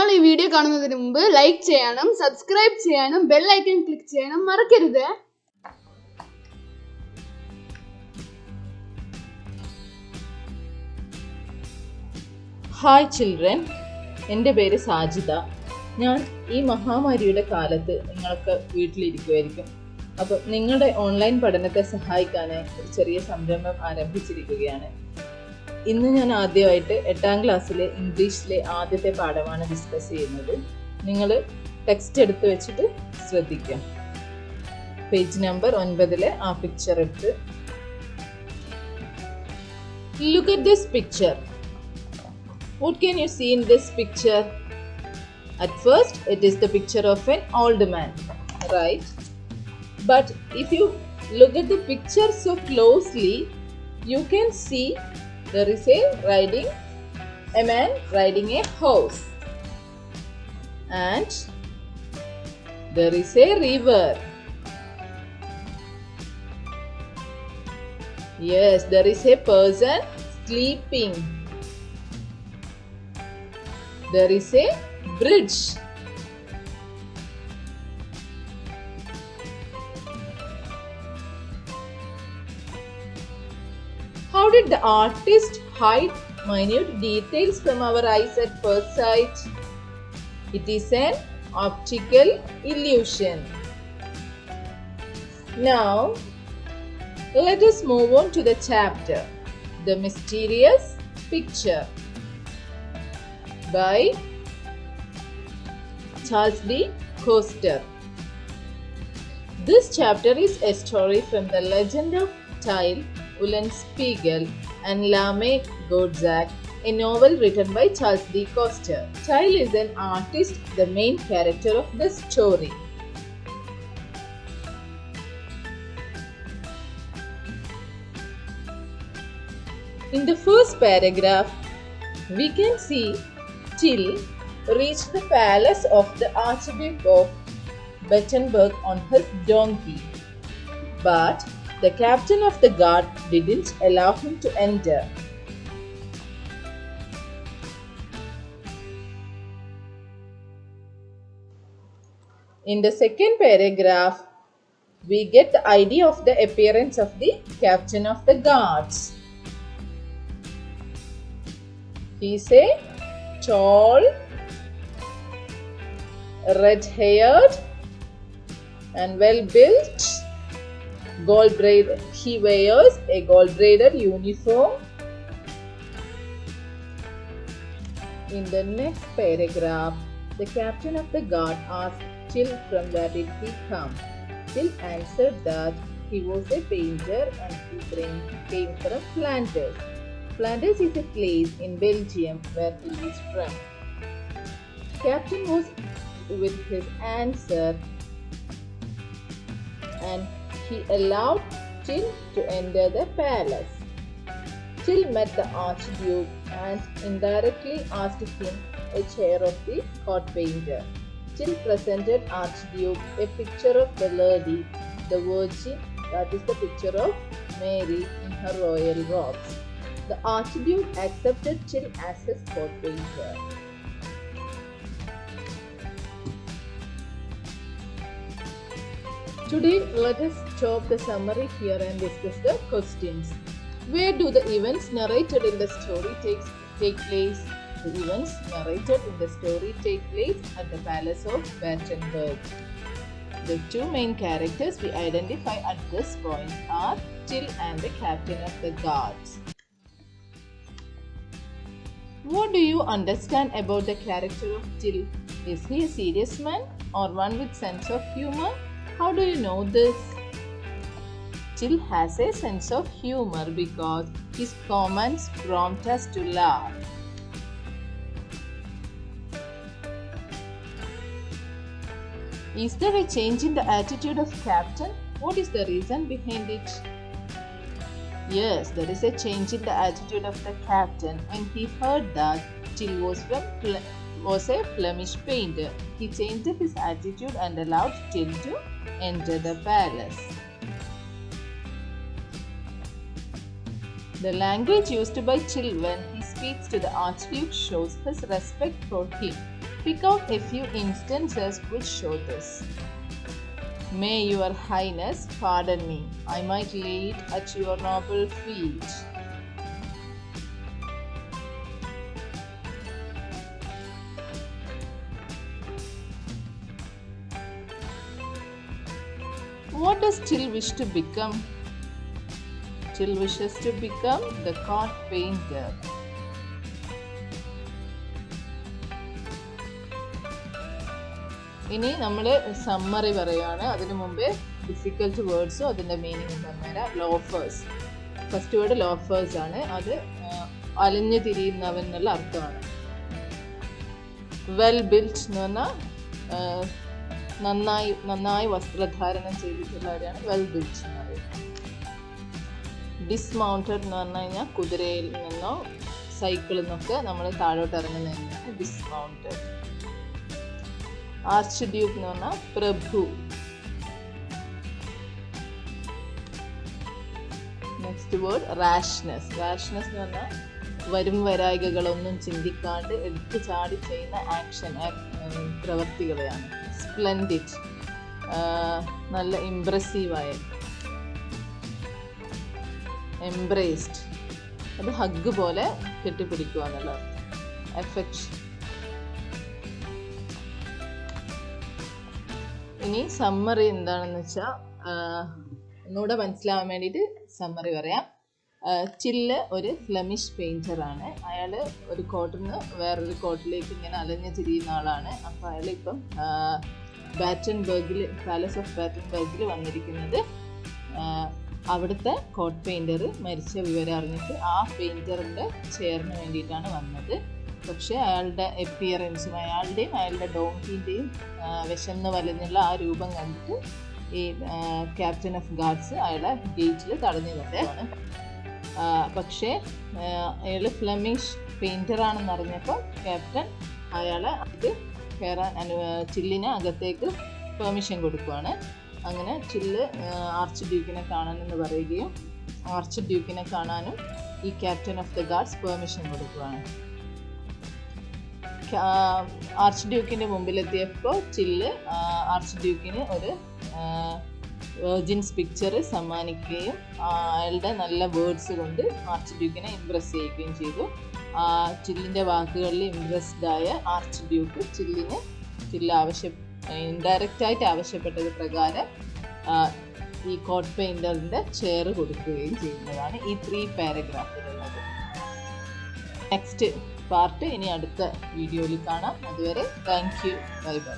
നമ്മൾ ഈ വീഡിയോ കാണുന്നതിന് മുമ്പ് ലൈക്ക് ചെയ്യണം, സബ്സ്ക്രൈബ് ചെയ്യാനും ബെൽ ഐക്കൺ ക്ലിക്ക് ചെയ്യാനും മറക്കരുത്. ഹായ് ചിൽഡ്രൻ, എൻ്റെ പേര് സാജിദ. ഞാൻ ഈ മഹാമാരിയുടെ കാലത്ത് നിങ്ങളൊക്കെ വീട്ടിലിരിക്കുമായിരിക്കും. അപ്പം നിങ്ങളുടെ ഓൺലൈൻ പഠനത്തെ സഹായിക്കാനായി ഒരു ചെറിയ സംരംഭം ആരംഭിച്ചിരിക്കുകയാണ്. ഇന്ന് ഞാൻ ആദ്യമായിട്ട് 8ാം ക്ലാസ്സിലെ ഇംഗ്ലീഷിലെ ആദ്യത്തെ പാഠമാണ് ഡിസ്കസ് ചെയ്യുന്നത്. നിങ്ങൾ ടെക്സ്റ്റ് എടുത്ത് വെച്ചിട്ട് ശ്രദ്ധിക്കാം. പേജ് നമ്പർ 9 ആ പിക്ചർ എടുത്ത്. Look at this picture. What can you see in this picture? At first, it is the picture of an old man, right? But if you look at the picture so closely, you can see there is a man riding a horse. And there is a river. Yes, there is a person sleeping. There is a bridge. How did the artist hide minute details from our eyes at first sight? It is an optical illusion. Now, let us move on to the chapter, The Mysterious Picture, by Charles D. Coster. This chapter is a story from the legend of Tyll Eulenspiegel and Lame Godzak, a novel written by Charles D. Coster. Tyll is an artist, the main character of the story. In the first paragraph, we can see Tyll reached the palace of the Archduke of Battenberg on his donkey, but the captain of the guard didn't allow him to enter. In the second paragraph, we get the idea of the appearance of the captain of the guards. He is a tall, red-haired and well-built, gold-braided. He wears a gold-braided uniform. In the next paragraph, the captain of the guard asked Tyll from where did he come. Tyll answered that he was a painter and he came from Flanders. Flanders is a place in Belgium where he is from. Captain was with his answer and he allowed Tyll to enter the palace. Tyll met the Archduke and indirectly asked him a chair of the court painter. Tyll presented Archduke a picture of the Lady, the Virgin, that is the picture of Mary in her royal robes. The Archduke accepted Tyll as his court painter. Today, let us stop the summary here and discuss the questions. Where do the events narrated in the story take place? The events narrated in the story take place at the Palace of Battenberg. The two main characters we identify at this point are Tyll and the captain of the guards. What do you understand about the character of Tyll? Is he a serious man or one with sense of humor? How do you know this? Tyll has a sense of humor because his comments prompt us to laugh. Is there a change in the attitude of Captain? What is the reason behind it? Yes, there is a change in the attitude of the captain when he heard that Tyll was a Flemish painter. He changed his attitude and allowed Tyll to enter the palace. The language used by Tyll when he speaks to the Archduke shows his respect for him. Pick out a few instances which show this. May your highness pardon me. I might lay it at your noble feet. What does Till wish to become? Till wishes to become the court painter. ഇനി നമ്മൾ summary പറയുകയാണ്. അതിനു മുമ്പേ difficult വേർഡ്സും അതിൻ്റെ മീനിങ്ങും പറഞ്ഞുതരാം. Loafers. First word loafers ആണ്. അത് അലഞ്ഞു തിരിയുന്നവൻ എന്നുള്ള അർത്ഥമാണ്. വെൽ ബിൽറ്റ് എന്ന് പറഞ്ഞാൽ നന്നായി വസ്ത്രധാരണം ചെയ്തിട്ടുള്ളവരാണ് വെൽ ബിൽറ്റ് എന്ന് പറയുന്നത്. ഡിസ്മൗണ്ടഡ് എന്ന് പറഞ്ഞു കഴിഞ്ഞാൽ കുതിരയിൽ നിന്നോ സൈക്കിളിൽ നിന്നൊക്കെ നമ്മൾ താഴോട്ട് ഇറങ്ങുന്നതിനാണ് ഡിസ്മൗണ്ടഡ്. ആർച്ച് ഡ്യൂക്ക് എന്ന് പറഞ്ഞാൽ പ്രഭു. Next word റാഷ്നെസ്. റാഷ്നെസ് എന്ന് പറഞ്ഞാൽ വരും വരായികകളൊന്നും ചിന്തിക്കാണ്ട് എടുത്തു ചാടി ചെയ്യുന്ന ആക്ഷൻ പ്രവൃത്തികളെയാണ്. സ്പ്ലെൻഡിഡ് നല്ല ഇംപ്രസീവായ. എംബ്രേസ്ഡ് അത് ഹഗ് പോലെ കെട്ടിപ്പിടിക്കുക എന്നുള്ള എഫെക്ഷൻ. ഇനി സമ്മറി എന്താണെന്ന് വെച്ചാൽ ഒന്നുകൂടെ മനസ്സിലാവാൻ വേണ്ടിയിട്ട് സമ്മറി പറയാം. ചില്ല് ഒരു ഫ്ലെമിഷ് പെയിൻറ്ററാണ്. അയാൾ ഒരു കോട്ടിൽ നിന്ന് വേറൊരു കോട്ടിലേക്ക് ഇങ്ങനെ അലഞ്ഞു തിരിയുന്ന ആളാണ്. അപ്പോൾ അയാൾ ഇപ്പം ബാറ്റൻബർഗിൽ പാലസ് ഓഫ് ബാറ്റൻബർഗിൽ വന്നിരിക്കുന്നത് അവിടുത്തെ കോട്ട് പെയിൻറ്റർ മരിച്ച വിവരം അറിഞ്ഞിട്ട് ആ പെയിൻറ്ററിൻ്റെ ചെയറിന് വേണ്ടിയിട്ടാണ് വന്നത്. പക്ഷേ അയാളുടെ എപ്പിയറൻസും അയാളുടെയും അയാളുടെ ഡോങ്കിൻ്റെയും വിശന്ന് വലഞ്ഞുള്ള ആ രൂപം കണ്ടിട്ട് ഈ ക്യാപ്റ്റൻ ഓഫ് ഗാർഡ്സ് അയാളെ ഗേറ്റിൽ തടഞ്ഞു നിർത്തുകയാണ്. പക്ഷേ അയാൾ ഫ്ലെമിഷ് പെയിൻറ്ററാണെന്ന് അറിഞ്ഞപ്പോൾ ക്യാപ്റ്റൻ അയാളെ അത് കയറാൻ ചില്ലിനെ അകത്തേക്ക് പെർമിഷൻ കൊടുക്കുകയാണ്. അങ്ങനെ ചില്ല് ആർച്ച് ഡ്യൂക്കിനെ കാണാനെന്ന് പറയുകയും ആർച്ച് ഡ്യൂക്കിനെ കാണാനും ഈ captain of the guards permission കൊടുക്കുകയാണ്. ആർച്ച് ഡ്യൂക്കിൻ്റെ മുമ്പിലെത്തിയപ്പോൾ ചില്ല് ആർച്ച് ഡ്യൂക്കിന് ഒരു വെർജിൻസ് പിക്ചർ സമ്മാനിക്കുകയും അയാളുടെ നല്ല വേർഡ്സ് കൊണ്ട് ആർച്ച് ഡ്യൂക്കിനെ ഇംപ്രസ് ചെയ്യുകയും ചെയ്തു. ചില്ലിൻ്റെ വാക്കുകളിൽ ഇംപ്രസ്ഡായ ആർച്ച് ഡ്യൂക്ക് ചില്ല് ഇൻഡയറക്റ്റായിട്ട് ആവശ്യപ്പെട്ടത് പ്രകാരം ഈ കോട്ട് പെയിൻറ്ററിൻ്റെ ചെയർ കൊടുക്കുകയും ചെയ്യുന്നതാണ് ഈ 3 പാരഗ്രാഫിലുള്ളത്. നെക്സ്റ്റ് പാർട്ട് ഇനി അടുത്ത വീഡിയോയിൽ കാണാം. അതുവരെ താങ്ക് യു. Bye bye.